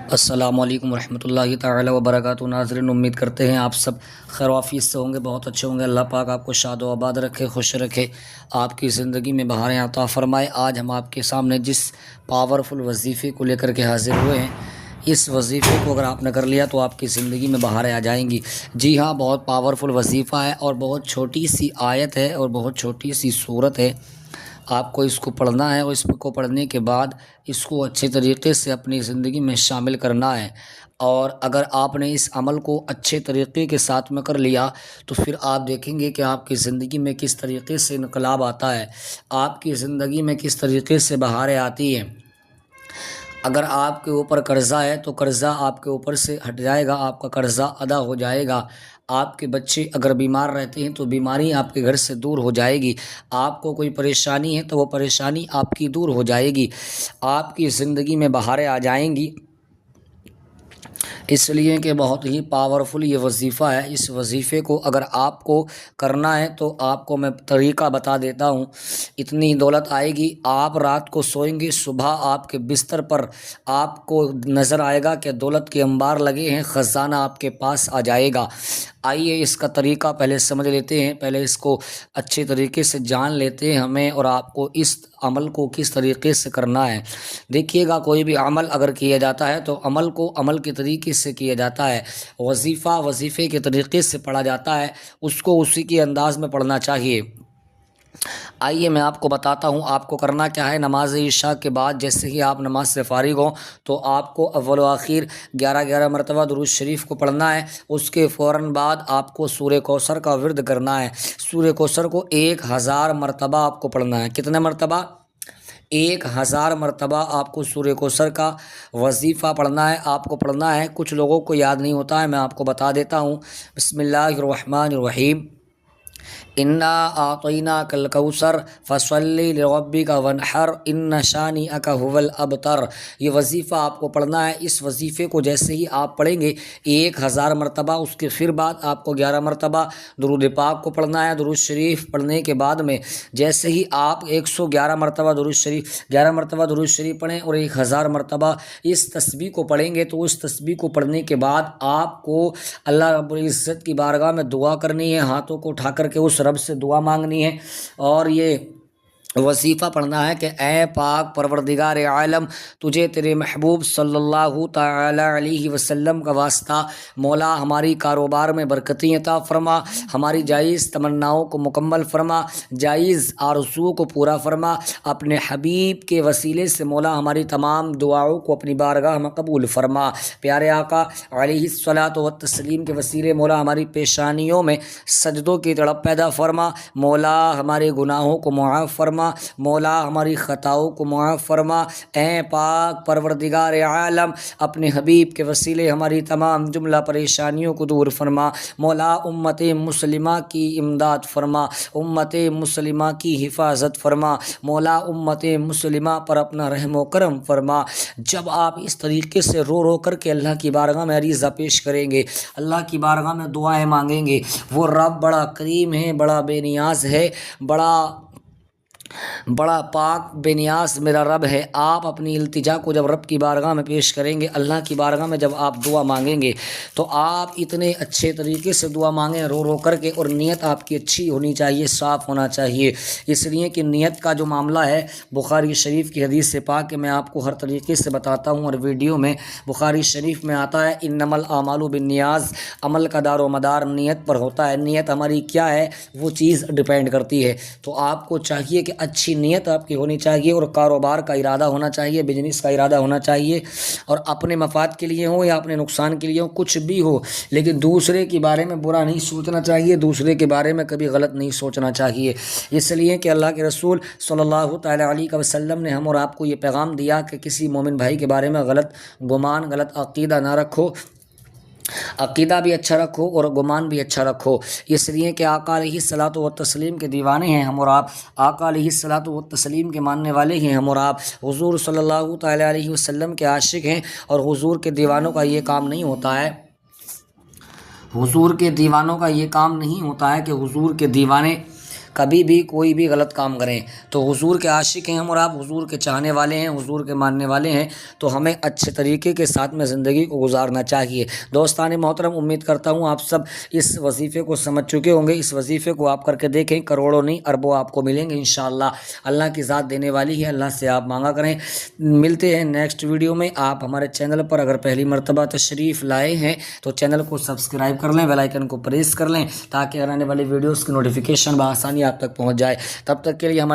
السلام علیکم ورحمۃ اللہ تعالی وبرکاتہ۔ ناظرین، امید کرتے ہیں آپ سب خیر و عافیت سے ہوں گے، بہت اچھے ہوں گے۔ اللہ پاک آپ کو شاد و آباد رکھے، خوش رکھے، آپ کی زندگی میں بہاریں عطا فرمائے۔ آج ہم آپ کے سامنے جس پاورفل وظیفے کو لے کر کے حاضر ہوئے ہیں، اس وظیفے کو اگر آپ نے کر لیا تو آپ کی زندگی میں بہاریں آ جائیں گی۔ جی ہاں، بہت پاورفل وظیفہ ہے اور بہت چھوٹی سی آیت ہے اور بہت چھوٹی سی صورت ہے۔ آپ کو اس کو پڑھنا ہے اور اس کو پڑھنے کے بعد اس کو اچھے طریقے سے اپنی زندگی میں شامل کرنا ہے، اور اگر آپ نے اس عمل کو اچھے طریقے کے ساتھ میں کر لیا تو پھر آپ دیکھیں گے کہ آپ کی زندگی میں کس طریقے سے انقلاب آتا ہے، آپ کی زندگی میں کس طریقے سے بہاریں آتی ہیں۔ اگر آپ کے اوپر قرضہ ہے تو قرضہ آپ کے اوپر سے ہٹ جائے گا، آپ کا قرضہ ادا ہو جائے گا۔ آپ کے بچے اگر بیمار رہتے ہیں تو بیماری آپ کے گھر سے دور ہو جائے گی۔ آپ کو کوئی پریشانی ہے تو وہ پریشانی آپ کی دور ہو جائے گی، آپ کی زندگی میں بہاریں آ جائیں گی۔ اس لیے کہ بہت ہی پاورفل یہ وظیفہ ہے۔ اس وظیفے کو اگر آپ کو کرنا ہے تو آپ کو میں طریقہ بتا دیتا ہوں۔ اتنی دولت آئے گی، آپ رات کو سوئیں گے، صبح آپ کے بستر پر آپ کو نظر آئے گا کہ دولت کے انبار لگے ہیں، خزانہ آپ کے پاس آ جائے گا۔ آئیے اس کا طریقہ پہلے سمجھ لیتے ہیں، پہلے اس کو اچھے طریقے سے جان لیتے ہیں ہمیں، اور آپ کو اس عمل کو کس طریقے سے کرنا ہے۔ دیکھیے گا، کوئی بھی عمل اگر کیا جاتا ہے تو عمل کو عمل کے طریقے سے کیا جاتا ہے، وظیفہ وظیفے کے طریقے سے پڑھا جاتا ہے، اس کو اسی کے انداز میں پڑھنا چاہیے۔ آئیے میں آپ کو بتاتا ہوں آپ کو کرنا کیا ہے۔ نماز عشاء کے بعد جیسے ہی آپ نماز سے فارغ ہوں تو آپ کو اول و آخر 11 مرتبہ درود شریف کو پڑھنا ہے۔ اس کے فوراً بعد آپ کو سورہ کوثر کا ورد کرنا ہے۔ سورہ کوثر کو 1000 مرتبہ آپ کو پڑھنا ہے۔ کتنے مرتبہ؟ 1000 مرتبہ آپ کو سورہ کوثر کا وظیفہ پڑھنا ہے، آپ کو پڑھنا ہے۔ کچھ لوگوں کو یاد نہیں ہوتا ہے، میں آپ کو بتا دیتا ہوں۔ بسم اللہ الرحمن الرحیم، انا اعطیناک الکوثر فصلی لربک وانحر ان شانئک ھو الابتر۔ یہ وظیفہ آپ کو پڑھنا ہے۔ اس وظیفے کو جیسے ہی آپ پڑھیں گے 1000 مرتبہ، اس کے پھر بعد آپ کو 11 مرتبہ درود پاک کو پڑھنا ہے۔ درود شریف پڑھنے کے بعد میں جیسے ہی آپ 111 مرتبہ درود شریف 11 مرتبہ درود شریف پڑھیں اور 1000 مرتبہ اس تسبیح کو پڑھیں گے، تو اس تسبیح کو پڑھنے کے بعد آپ کو اللہ رب العزت کی بارگاہ میں دعا کرنی ہے، ہاتھوں کو اٹھا کر کے اس رب سے دعا مانگنی ہے، اور یہ وظیفہ پڑھنا ہے کہ اے پاک پروردگار عالم، تجھے تیرے محبوب صلی اللہ تعالی علیہ وسلم کا واسطہ، مولا ہماری کاروبار میں برکتیں عطا فرما، ہماری جائز تمناؤں کو مکمل فرما، جائز آرزوؤں کو پورا فرما، اپنے حبیب کے وسیلے سے مولا ہماری تمام دعاؤں کو اپنی بارگاہ میں قبول فرما۔ پیارے آقا علیہ الصلاۃ والتسلیم کے وسیلے مولا ہماری پیشانیوں میں سجدوں کی تڑپ پیدا فرما، مولا ہمارے گناہوں کو معاف فرما، مولا ہماری خطاؤں کو معاف فرما۔ اے پاک پروردگار عالم، اپنے حبیب کے وسیلے ہماری تمام جملہ پریشانیوں کو دور فرما، مولا امت مسلمہ کی امداد فرما، امت مسلمہ کی حفاظت فرما، مولا امت مسلمہ پر اپنا رحم و کرم فرما۔ جب آپ اس طریقے سے رو رو کر کے اللہ کی بارگاہ میں عریضہ پیش کریں گے، اللہ کی بارگاہ میں دعائیں مانگیں گے، وہ رب بڑا کریم ہے، بڑا بے نیاز ہے، بڑا پاک بے نیاز میرا رب ہے۔ آپ اپنی التجا کو جب رب کی بارگاہ میں پیش کریں گے، اللہ کی بارگاہ میں جب آپ دعا مانگیں گے تو آپ اتنے اچھے طریقے سے دعا مانگیں رو رو کر کے، اور نیت آپ کی اچھی ہونی چاہیے، صاف ہونا چاہیے، اس لیے کہ نیت کا جو معاملہ ہے بخاری شریف کی حدیث سے پاک کہ میں آپ کو ہر طریقے سے بتاتا ہوں، اور ویڈیو میں بخاری شریف میں آتا ہے انما الاعمال بالنیات، عمل کا دار و مدار نیت پر ہوتا ہے۔ نیت ہماری کیا ہے وہ چیز ڈیپینڈ کرتی ہے، تو آپ کو چاہیے کہ اچھی نیت آپ کی ہونی چاہیے، اور کاروبار کا ارادہ ہونا چاہیے، بزنس کا ارادہ ہونا چاہیے، اور اپنے مفاد کے لیے ہو یا اپنے نقصان کے لیے ہو، کچھ بھی ہو، لیکن دوسرے کے بارے میں برا نہیں سوچنا چاہیے، دوسرے کے بارے میں کبھی غلط نہیں سوچنا چاہیے۔ اس لیے کہ اللہ کے رسول صلی اللہ تعالی علیہ وسلم نے ہم اور آپ کو یہ پیغام دیا کہ کسی مومن بھائی کے بارے میں غلط گمان، غلط عقیدہ نہ رکھو، عقیدہ بھی اچھا رکھو اور گمان بھی اچھا رکھو۔ اس لیے کہ آقا علیہ الصلاۃ والتسلیم کے دیوانے ہیں ہم اور آپ، آقا علیہ الصلاۃ والتسلیم کے ماننے والے ہیں ہم اور آپ، حضور صلی اللہ تعالی علیہ وسلم کے عاشق ہیں، اور حضور کے دیوانوں کا یہ کام نہیں ہوتا ہے، حضور کے دیوانوں کا یہ کام نہیں ہوتا ہے کہ حضور کے دیوانے کبھی بھی کوئی بھی غلط کام کریں تو حضور کے عاشق ہیں ہم اور آپ حضور کے چاہنے والے ہیں, حضور کے ماننے والے ہیں, تو ہمیں اچھے طریقے کے ساتھ میں زندگی کو گزارنا چاہیے. دوستان محترم, امید کرتا ہوں آپ سب اس وظیفے کو سمجھ چکے ہوں گے. اس وظیفے کو آپ کر کے دیکھیں, کروڑوں نہیں اربوں آپ کو ملیں گے انشاءاللہ. اللہ کی ذات دینے والی ہے, اللہ سے آپ مانگا کریں. ملتے ہیں نیکسٹ ویڈیو میں. آپ ہمارے چینل پر اگر پہلی مرتبہ تشریف لائے ہیں تو چینل کو سبسکرائب کر لیں, بیل آئیکن کو پریس کر لیں تاکہ آنے والی ویڈیوز کی نوٹیفیکیشن بآسانی آپ تک پہنچ جائے. تب تک کے لیے ہمارے